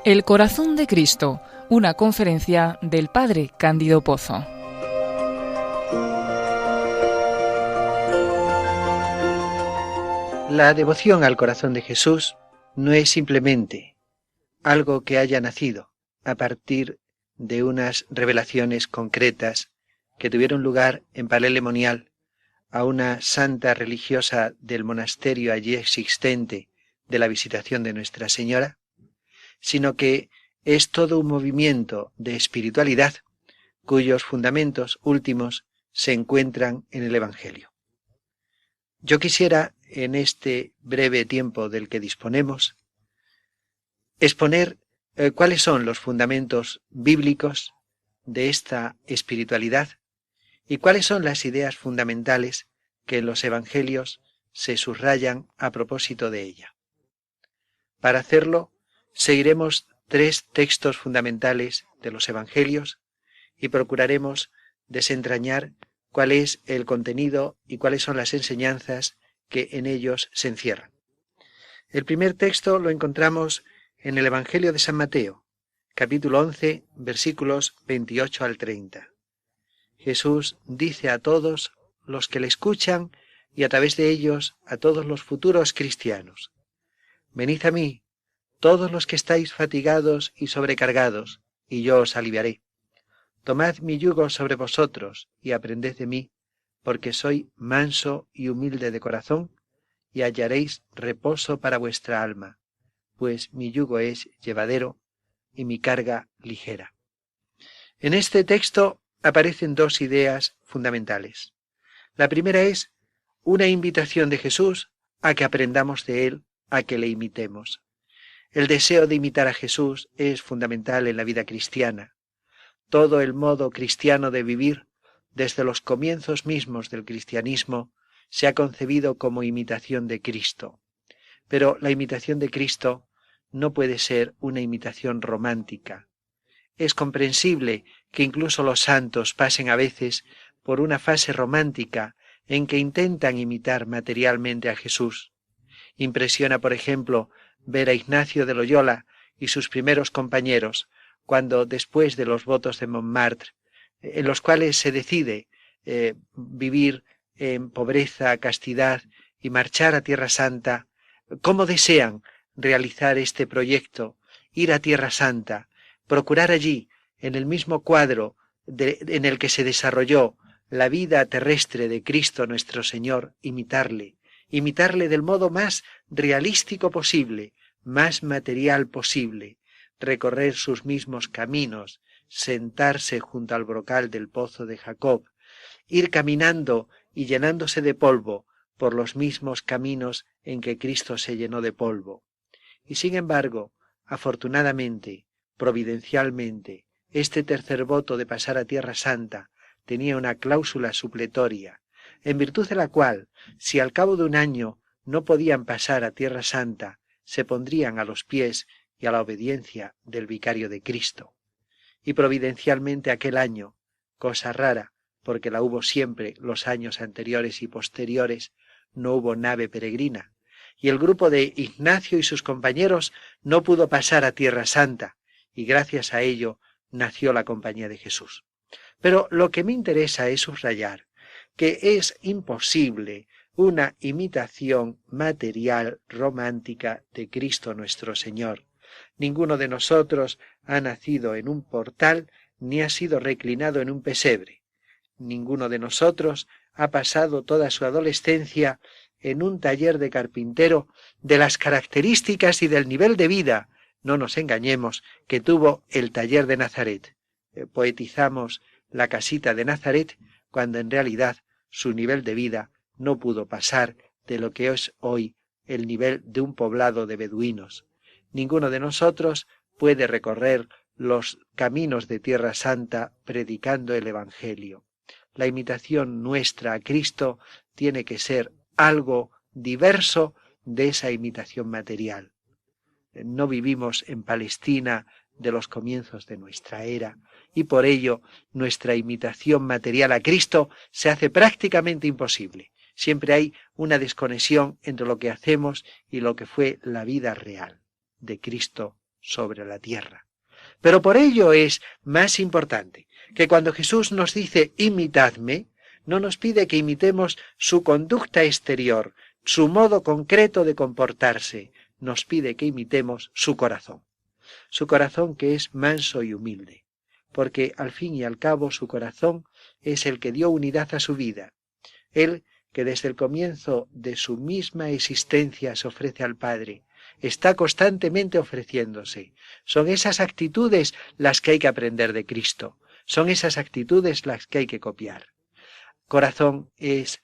El corazón de Cristo, una conferencia del Padre Cándido Pozo. La devoción al corazón de Jesús no es simplemente algo que haya nacido a partir de unas revelaciones concretas que tuvieron lugar en Palermonial a una santa religiosa del monasterio allí existente de la Visitación de Nuestra Señora, sino que es todo un movimiento de espiritualidad cuyos fundamentos últimos se encuentran en el Evangelio. Yo quisiera, en este breve tiempo del que disponemos, exponer cuáles son los fundamentos bíblicos de esta espiritualidad y cuáles son las ideas fundamentales que en los Evangelios se subrayan a propósito de ella. Para hacerlo, seguiremos 3 textos fundamentales de los Evangelios y procuraremos desentrañar cuál es el contenido y cuáles son las enseñanzas que en ellos se encierran. El primer texto lo encontramos en el Evangelio de San Mateo, capítulo 11, versículos 28 al 30. Jesús dice a todos los que le escuchan y a través de ellos a todos los futuros cristianos: venid a mí, todos los que estáis fatigados y sobrecargados, y yo os aliviaré. Tomad mi yugo sobre vosotros y aprended de mí, porque soy manso y humilde de corazón, y hallaréis reposo para vuestra alma, pues mi yugo es llevadero y mi carga ligera. En este texto aparecen 2 ideas fundamentales. La primera es una invitación de Jesús a que aprendamos de él, a que le imitemos. El deseo de imitar a Jesús es fundamental en la vida cristiana. Todo el modo cristiano de vivir, desde los comienzos mismos del cristianismo, se ha concebido como imitación de Cristo. Pero la imitación de Cristo no puede ser una imitación romántica. Es comprensible que incluso los santos pasen a veces por una fase romántica en que intentan imitar materialmente a Jesús. Impresiona, por ejemplo, ver a Ignacio de Loyola y sus primeros compañeros, cuando después de los votos de Montmartre, en los cuales se decide vivir en pobreza, castidad y marchar a Tierra Santa, cómo desean realizar este proyecto, ir a Tierra Santa, procurar allí, en el mismo cuadro en el que se desarrolló la vida terrestre de Cristo nuestro Señor, imitarle del modo más realístico posible, más material posible, recorrer sus mismos caminos, sentarse junto al brocal del pozo de Jacob, ir caminando y llenándose de polvo por los mismos caminos en que Cristo se llenó de polvo. Y sin embargo, afortunadamente, providencialmente, este tercer voto de pasar a Tierra Santa tenía una cláusula supletoria, en virtud de la cual, si al cabo de un año no podían pasar a Tierra Santa, se pondrían a los pies y a la obediencia del vicario de Cristo. Y providencialmente aquel año, cosa rara, porque la hubo siempre los años anteriores y posteriores, no hubo nave peregrina, y el grupo de Ignacio y sus compañeros no pudo pasar a Tierra Santa, y gracias a ello nació la Compañía de Jesús. Pero lo que me interesa es subrayar que es imposible una imitación material romántica de Cristo nuestro Señor. Ninguno de nosotros ha nacido en un portal ni ha sido reclinado en un pesebre. Ninguno de nosotros ha pasado toda su adolescencia en un taller de carpintero de las características y del nivel de vida, no nos engañemos, que tuvo el taller de Nazaret. Poetizamos la casita de Nazaret cuando en realidad su nivel de vida no pudo pasar de lo que es hoy el nivel de un poblado de beduinos. Ninguno de nosotros puede recorrer los caminos de Tierra Santa predicando el Evangelio. La imitación nuestra a Cristo tiene que ser algo diverso de esa imitación material. No vivimos en Palestina de los comienzos de nuestra era, y por ello nuestra imitación material a Cristo se hace prácticamente imposible. Siempre hay una desconexión entre lo que hacemos y lo que fue la vida real de Cristo sobre la tierra. Pero por ello es más importante que cuando Jesús nos dice imitadme, no nos pide que imitemos su conducta exterior, su modo concreto de comportarse, nos pide que imitemos su corazón que es manso y humilde, porque al fin y al cabo su corazón es el que dio unidad a su vida, él que desde el comienzo de su misma existencia se ofrece al Padre, está constantemente ofreciéndose. Son esas actitudes las que hay que aprender de Cristo, son esas actitudes las que hay que copiar. Corazón es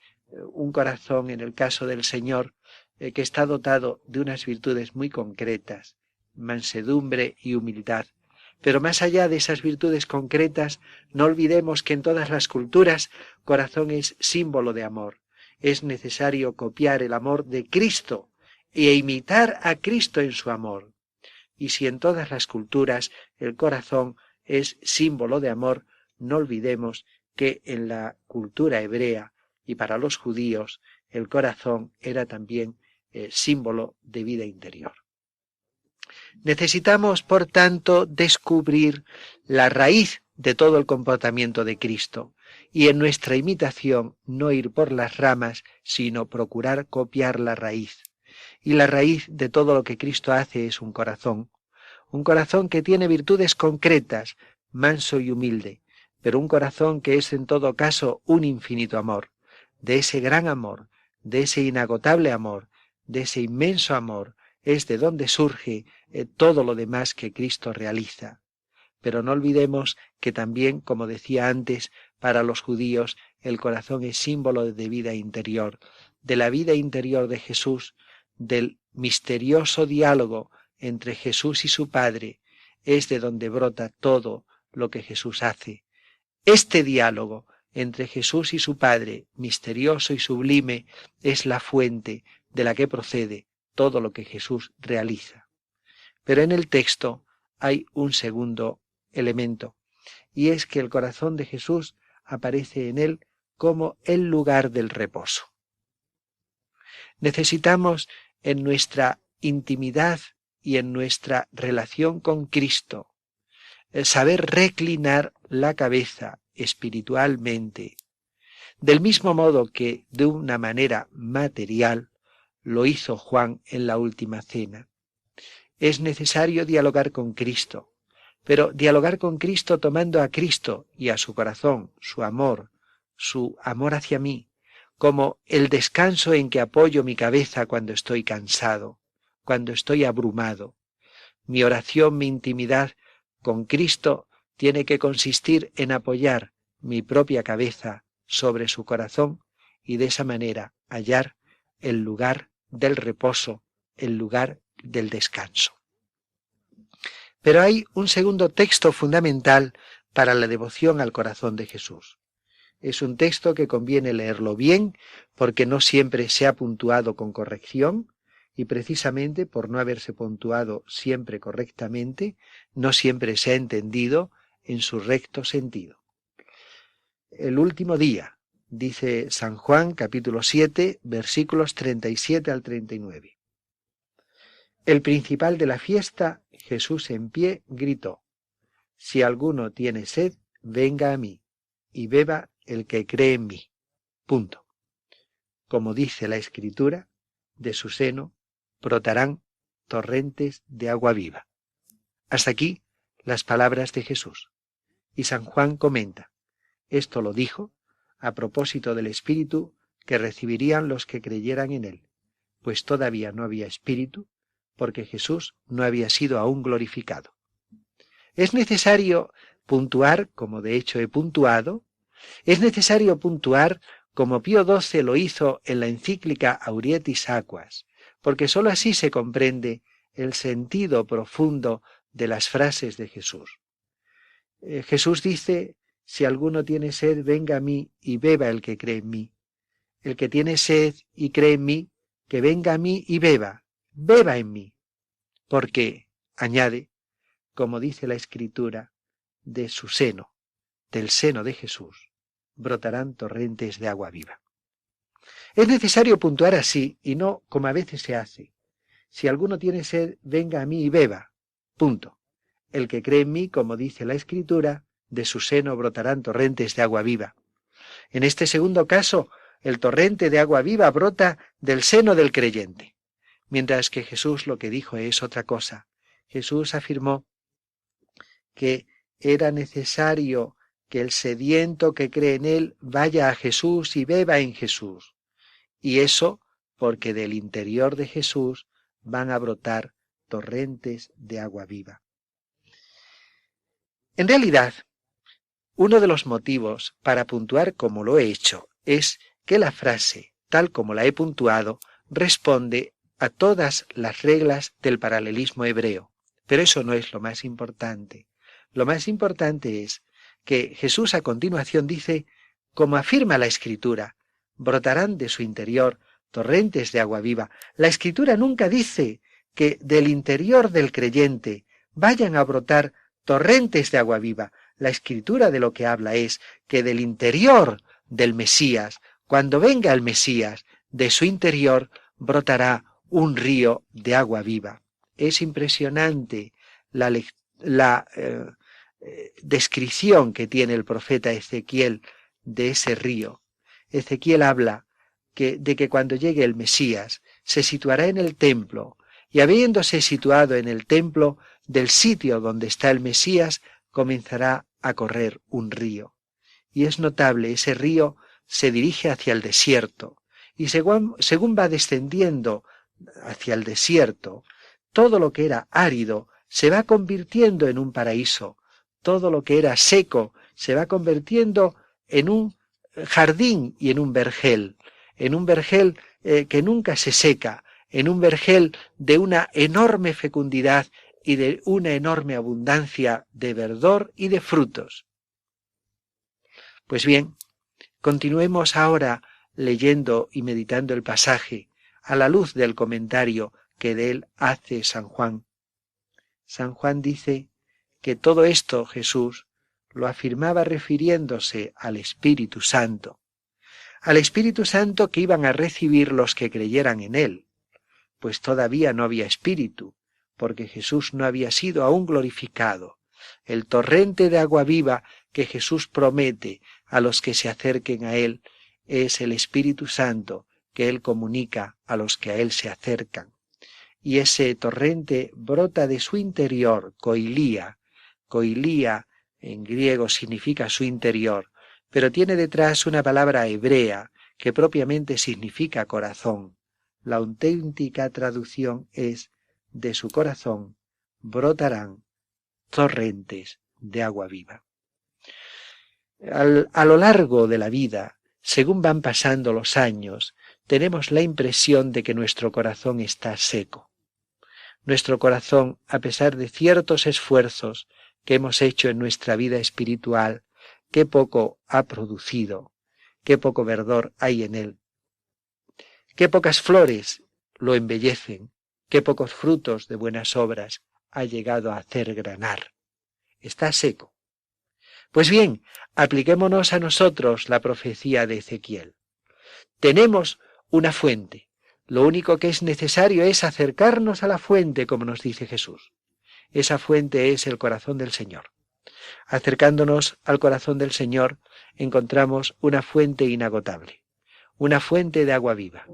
un corazón, en el caso del Señor, que está dotado de unas virtudes muy concretas, mansedumbre y humildad. Pero más allá de esas virtudes concretas, no olvidemos que en todas las culturas, corazón es símbolo de amor. Es necesario copiar el amor de Cristo e imitar a Cristo en su amor. Y si en todas las culturas el corazón es símbolo de amor, no olvidemos que en la cultura hebrea y para los judíos el corazón era también símbolo de vida interior. Necesitamos, por tanto, descubrir la raíz de todo el comportamiento de Cristo y en nuestra imitación no ir por las ramas, sino procurar copiar la raíz. Y la raíz de todo lo que Cristo hace es un corazón que tiene virtudes concretas, manso y humilde, pero un corazón que es en todo caso un infinito amor. De ese gran amor, de ese inagotable amor, de ese inmenso amor, es de donde surge todo lo demás que Cristo realiza. Pero no olvidemos que también, como decía antes, para los judíos el corazón es símbolo de vida interior, de la vida interior de Jesús, del misterioso diálogo entre Jesús y su Padre, es de donde brota todo lo que Jesús hace. Este diálogo entre Jesús y su Padre, misterioso y sublime, es la fuente de la que procede todo lo que Jesús realiza. Pero en el texto hay un segundo elemento, y es que el corazón de Jesús aparece en él como el lugar del reposo. Necesitamos en nuestra intimidad y en nuestra relación con Cristo saber reclinar la cabeza espiritualmente, del mismo modo que de una manera material lo hizo Juan en la última cena. Es necesario dialogar con Cristo, pero dialogar con Cristo tomando a Cristo y a su corazón, su amor hacia mí, como el descanso en que apoyo mi cabeza cuando estoy cansado, cuando estoy abrumado. Mi oración, mi intimidad con Cristo tiene que consistir en apoyar mi propia cabeza sobre su corazón y de esa manera hallar el lugar del reposo, el lugar del descanso. Pero hay un segundo texto fundamental para la devoción al corazón de Jesús. Es un texto que conviene leerlo bien porque no siempre se ha puntuado con corrección y precisamente por no haberse puntuado siempre correctamente, no siempre se ha entendido en su recto sentido. El último día, dice San Juan, capítulo 7, versículos 37 al 39. El principal de la fiesta, Jesús en pie, gritó: Si alguno tiene sed, venga a mí, y beba el que cree en mí. Punto. Como dice la Escritura, de su seno brotarán torrentes de agua viva. Hasta aquí las palabras de Jesús. Y San Juan comenta: esto lo dijo a propósito del Espíritu que recibirían los que creyeran en él, pues todavía no había Espíritu, porque Jesús no había sido aún glorificado. Es necesario puntuar, como de hecho he puntuado, es necesario puntuar como Pío XII lo hizo en la encíclica Aurietis Aquas, porque sólo así se comprende el sentido profundo de las frases de Jesús. Jesús dice: si alguno tiene sed, venga a mí y beba el que cree en mí. El que tiene sed y cree en mí, que venga a mí y beba en mí. Porque, añade, como dice la Escritura, de su seno, del seno de Jesús, brotarán torrentes de agua viva. Es necesario puntuar así y no como a veces se hace. Si alguno tiene sed, venga a mí y beba. Punto. El que cree en mí, como dice la Escritura, de su seno brotarán torrentes de agua viva. En este segundo caso, el torrente de agua viva brota del seno del creyente. Mientras que Jesús lo que dijo es otra cosa. Jesús afirmó que era necesario que el sediento que cree en él vaya a Jesús y beba en Jesús. Y eso porque del interior de Jesús van a brotar torrentes de agua viva. En realidad, uno de los motivos para puntuar como lo he hecho es que la frase, tal como la he puntuado, responde a todas las reglas del paralelismo hebreo. Pero eso no es lo más importante. Lo más importante es que Jesús a continuación dice, como afirma la Escritura, brotarán de su interior torrentes de agua viva. La Escritura nunca dice que del interior del creyente vayan a brotar torrentes de agua viva. La Escritura de lo que habla es que del interior del Mesías, cuando venga el Mesías, de su interior brotará un río de agua viva. Es impresionante la descripción que tiene el profeta Ezequiel de ese río. Ezequiel habla de que cuando llegue el Mesías se situará en el templo, y habiéndose situado en el templo, del sitio donde está el Mesías comenzará a correr un río. Y es notable, ese río se dirige hacia el desierto, y según va descendiendo hacia el desierto, todo lo que era árido se va convirtiendo en un paraíso, todo lo que era seco se va convirtiendo en un jardín y en un vergel que nunca se seca, en un vergel de una enorme fecundidad y de una enorme abundancia de verdor y de frutos. Pues bien, continuemos ahora leyendo y meditando el pasaje a la luz del comentario que de él hace San Juan. San Juan dice que todo esto Jesús lo afirmaba refiriéndose al Espíritu Santo que iban a recibir los que creyeran en él, pues todavía no había Espíritu, porque Jesús no había sido aún glorificado. El torrente de agua viva que Jesús promete a los que se acerquen a él es el Espíritu Santo que él comunica a los que a él se acercan. Y ese torrente brota de su interior, koilía. Koilía en griego significa su interior, pero tiene detrás una palabra hebrea que propiamente significa corazón. La auténtica traducción es de su corazón brotarán torrentes de agua viva. A lo largo de la vida, según van pasando los años, tenemos la impresión de que nuestro corazón está seco. Nuestro corazón, a pesar de ciertos esfuerzos que hemos hecho en nuestra vida espiritual, qué poco ha producido, qué poco verdor hay en él, qué pocas flores lo embellecen, qué pocos frutos de buenas obras ha llegado a hacer granar. Está seco. Pues bien, apliquémonos a nosotros la profecía de Ezequiel. Tenemos una fuente. Lo único que es necesario es acercarnos a la fuente, como nos dice Jesús. Esa fuente es el corazón del Señor. Acercándonos al corazón del Señor, encontramos una fuente inagotable, una fuente de agua viva,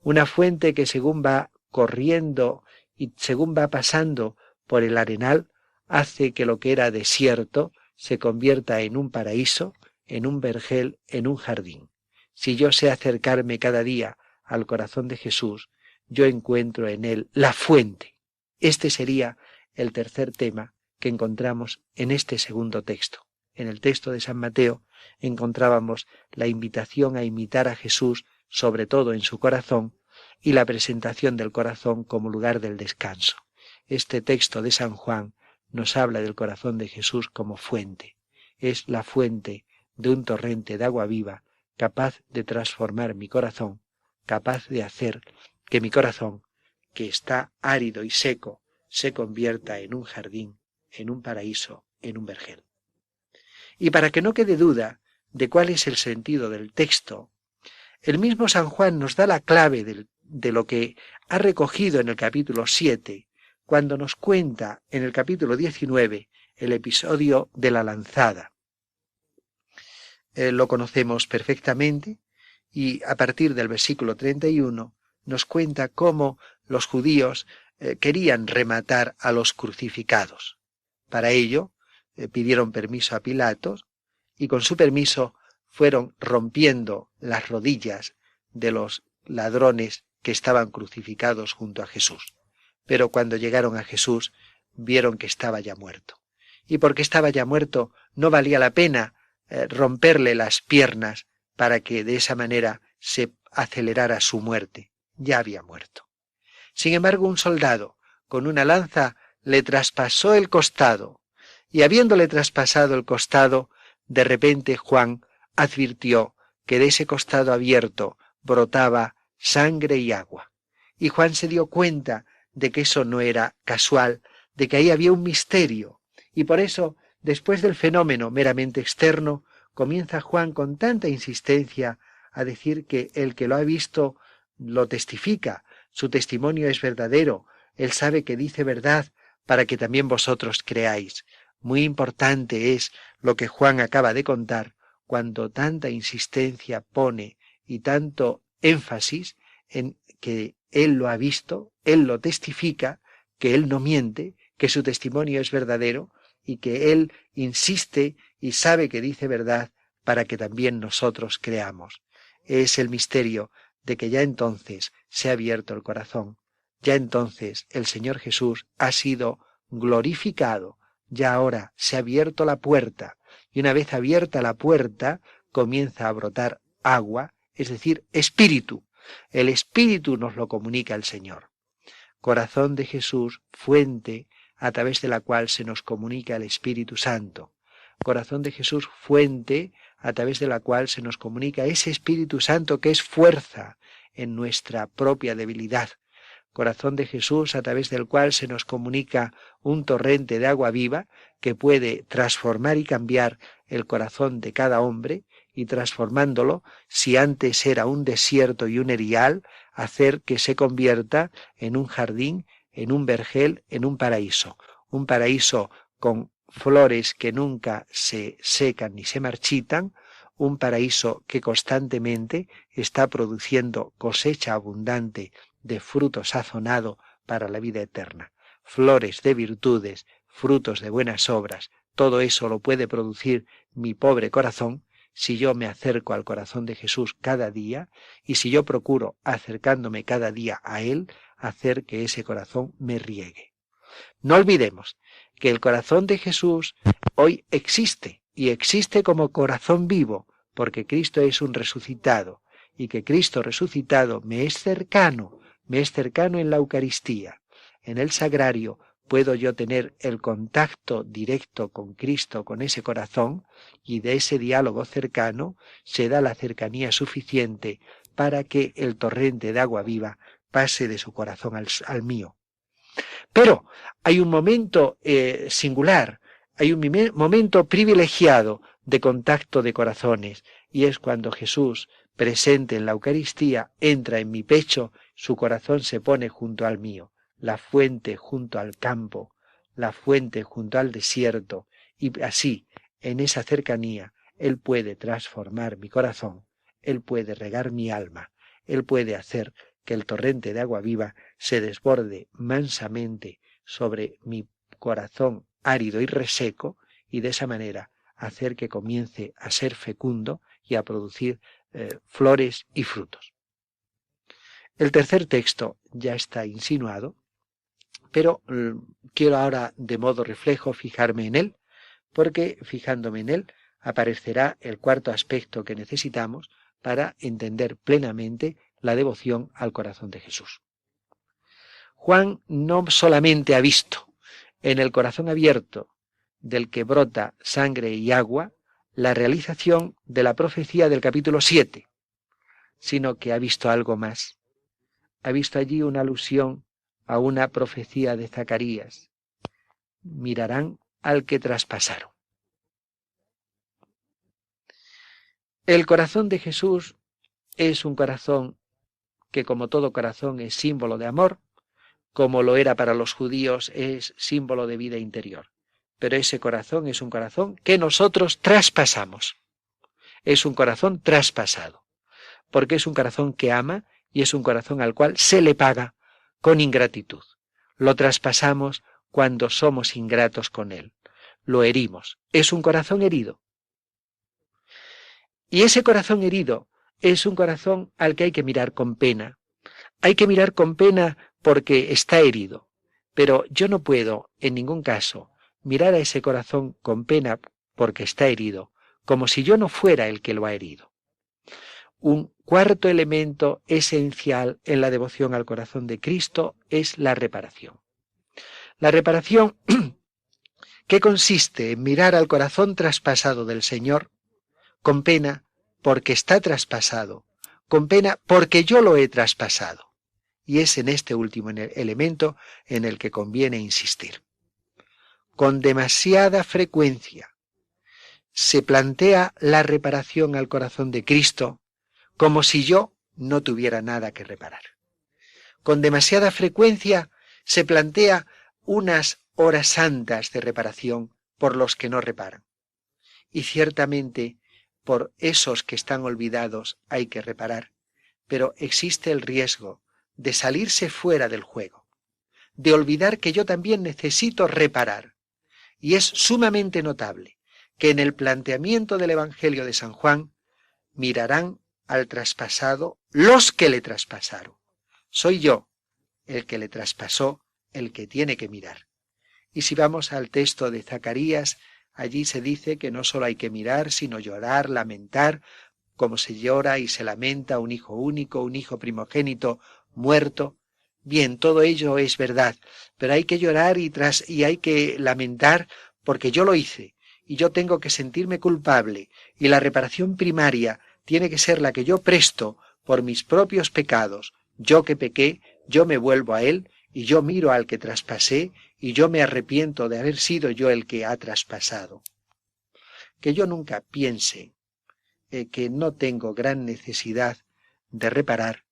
una fuente que según va corriendo y según va pasando por el arenal, hace que lo que era desierto se convierta en un paraíso, en un vergel, en un jardín. Si yo sé acercarme cada día al corazón de Jesús, yo encuentro en él la fuente. Este sería el tercer tema que encontramos en este segundo texto. En el texto de San Mateo encontrábamos la invitación a imitar a Jesús, sobre todo en su corazón, y la presentación del corazón como lugar del descanso. Este texto de San Juan nos habla del corazón de Jesús como fuente. Es la fuente de un torrente de agua viva capaz de transformar mi corazón, capaz de hacer que mi corazón, que está árido y seco, se convierta en un jardín, en un paraíso, en un vergel. Y para que no quede duda de cuál es el sentido del texto, El mismo San Juan nos da la clave de lo que ha recogido en el capítulo 7, cuando nos cuenta en el capítulo 19 el episodio de la lanzada. Lo conocemos perfectamente y a partir del versículo 31 nos cuenta cómo los judíos querían rematar a los crucificados. Para ello pidieron permiso a Pilato y con su permiso fueron rompiendo las rodillas de los ladrones que estaban crucificados junto a Jesús. Pero cuando llegaron a Jesús vieron que estaba ya muerto. Y porque estaba ya muerto no valía la pena romperle las piernas para que de esa manera se acelerara su muerte. Ya había muerto. Sin embargo, un soldado con una lanza le traspasó el costado, y habiéndole traspasado el costado, de repente Juan advirtió que de ese costado abierto brotaba sangre y agua. Y Juan se dio cuenta de que eso no era casual, de que ahí había un misterio, y por eso, después del fenómeno meramente externo, comienza Juan con tanta insistencia a decir que el que lo ha visto lo testifica, su testimonio es verdadero, él sabe que dice verdad para que también vosotros creáis. Muy importante es lo que Juan acaba de contar cuando tanta insistencia pone y tanto énfasis en que él lo ha visto, él lo testifica, que él no miente, que su testimonio es verdadero y que él insiste y sabe que dice verdad para que también nosotros creamos. Es el misterio de que ya entonces se ha abierto el corazón, ya entonces el Señor Jesús ha sido glorificado, ya ahora se ha abierto la puerta, y una vez abierta la puerta comienza a brotar agua, es decir, espíritu. El espíritu nos lo comunica el Señor. Corazón de Jesús, fuente a través de la cual se nos comunica el Espíritu Santo. Corazón de Jesús, fuente a través de la cual se nos comunica ese Espíritu Santo que es fuerza en nuestra propia debilidad. Corazón de Jesús, a través del cual se nos comunica un torrente de agua viva que puede transformar y cambiar el corazón de cada hombre y transformándolo, si antes era un desierto y un erial, hacer que se convierta en un jardín, en un vergel, en un paraíso con flores que nunca se secan ni se marchitan, un paraíso que constantemente está produciendo cosecha abundante de fruto sazonado para la vida eterna, flores de virtudes, frutos de buenas obras, todo eso lo puede producir mi pobre corazón si yo me acerco al corazón de Jesús cada día y si yo procuro, acercándome cada día a Él, hacer que ese corazón me riegue. No olvidemos que el corazón de Jesús hoy existe y existe como corazón vivo porque Cristo es un resucitado y que Cristo resucitado me es cercano en la Eucaristía. En el sagrario puedo yo tener el contacto directo con Cristo, con ese corazón, y de ese diálogo cercano se da la cercanía suficiente para que el torrente de agua viva pase de su corazón al mío. Pero hay un momento singular, hay un momento privilegiado de contacto de corazones, y es cuando Jesús, presente en la Eucaristía, entra en mi pecho, su corazón se pone junto al mío, la fuente junto al campo, la fuente junto al desierto, y así, en esa cercanía, Él puede transformar mi corazón, Él puede regar mi alma, Él puede hacer que el torrente de agua viva se desborde mansamente sobre mi corazón árido y reseco, y de esa manera hacer que comience a ser fecundo y a producir flores y frutos. El tercer texto ya está insinuado, pero quiero ahora de modo reflejo fijarme en él, porque fijándome en él aparecerá el cuarto aspecto que necesitamos para entender plenamente la devoción al corazón de Jesús. Juan no solamente ha visto en el corazón abierto del que brota sangre y agua la realización de la profecía del capítulo 7, sino que ha visto algo más. Ha visto allí una alusión a una profecía de Zacarías. Mirarán al que traspasaron. El corazón de Jesús es un corazón que, como todo corazón, es símbolo de amor, como lo era para los judíos, es símbolo de vida interior. Pero ese corazón es un corazón que nosotros traspasamos. Es un corazón traspasado, porque es un corazón que ama y es un corazón al cual se le paga con ingratitud. Lo traspasamos cuando somos ingratos con él. Lo herimos. Es un corazón herido. Y ese corazón herido es un corazón al que hay que mirar con pena. Hay que mirar con pena porque está herido. Pero yo no puedo, en ningún caso, mirar a ese corazón con pena porque está herido, como si yo no fuera el que lo ha herido. Un cuarto elemento esencial en la devoción al corazón de Cristo es la reparación. La reparación que consiste en mirar al corazón traspasado del Señor con pena porque está traspasado, con pena porque yo lo he traspasado. Y es en este último elemento en el que conviene insistir. Con demasiada frecuencia se plantea la reparación al corazón de Cristo como si yo no tuviera nada que reparar. Con demasiada frecuencia se plantea unas horas santas de reparación por los que no reparan. Y ciertamente por esos que están olvidados hay que reparar, pero existe el riesgo de salirse fuera del juego, de olvidar que yo también necesito reparar. Y es sumamente notable que en el planteamiento del Evangelio de San Juan mirarán al traspasado los que le traspasaron. Soy yo el que le traspasó, el que tiene que mirar. Y si vamos al texto de Zacarías, allí se dice que no solo hay que mirar, sino llorar, lamentar, como se llora y se lamenta un hijo único, un hijo primogénito muerto. Bien, todo ello es verdad, pero hay que llorar y hay que lamentar porque yo lo hice y yo tengo que sentirme culpable y la reparación primaria tiene que ser la que yo presto por mis propios pecados. Yo que pequé, yo me vuelvo a él y yo miro al que traspasé y yo me arrepiento de haber sido yo el que ha traspasado. Que yo nunca piense que no tengo gran necesidad de reparar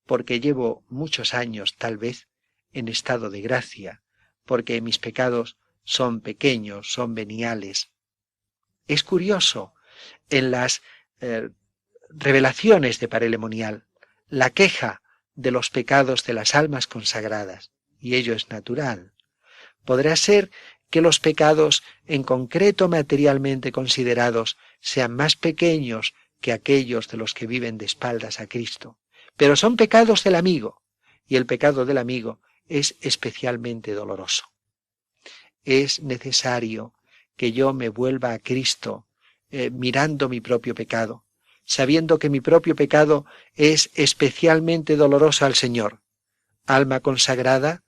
porque llevo muchos años tal vez en estado de gracia, porque mis pecados son pequeños, son veniales. Es curioso, en las revelaciones de Parelemonial, la queja de los pecados de las almas consagradas, y ello es natural. Podrá ser que los pecados en concreto materialmente considerados sean más pequeños que aquellos de los que viven de espaldas a Cristo, pero son pecados del amigo, y el pecado del amigo es especialmente doloroso. Es necesario que yo me vuelva a Cristo mirando mi propio pecado, sabiendo que mi propio pecado es especialmente doloroso al Señor. Alma consagrada,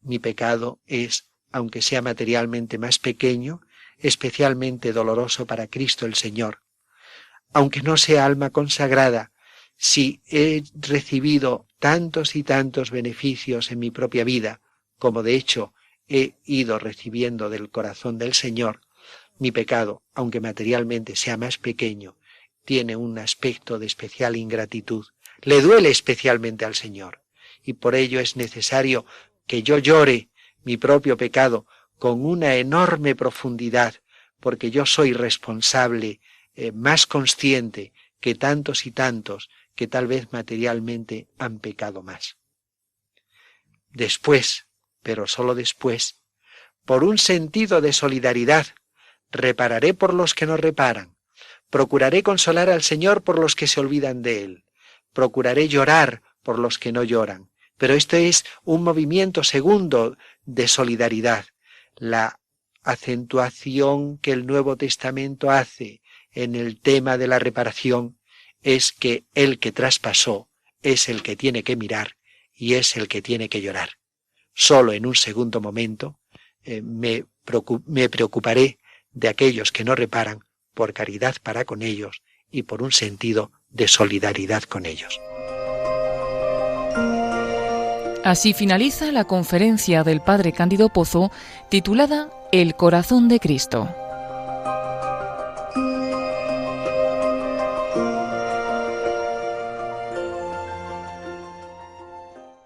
mi pecado es, aunque sea materialmente más pequeño, especialmente doloroso para Cristo el Señor. Aunque no sea alma consagrada, si he recibido tantos y tantos beneficios en mi propia vida, como de hecho he ido recibiendo del corazón del Señor, mi pecado, aunque materialmente sea más pequeño, tiene un aspecto de especial ingratitud. Le duele especialmente al Señor, y por ello es necesario que yo llore mi propio pecado con una enorme profundidad, porque yo soy responsable, más consciente que tantos y tantos que tal vez materialmente han pecado más. Después, pero solo después, por un sentido de solidaridad, repararé por los que no reparan, procuraré consolar al Señor por los que se olvidan de Él, procuraré llorar por los que no lloran. Pero esto es un movimiento segundo de solidaridad, la acentuación que el Nuevo Testamento hace en el tema de la reparación es que el que traspasó es el que tiene que mirar y es el que tiene que llorar. Solo en un segundo momento me preocuparé de aquellos que no reparan por caridad para con ellos y por un sentido de solidaridad con ellos. Así finaliza la conferencia del Padre Cándido Pozo titulada El corazón de Cristo.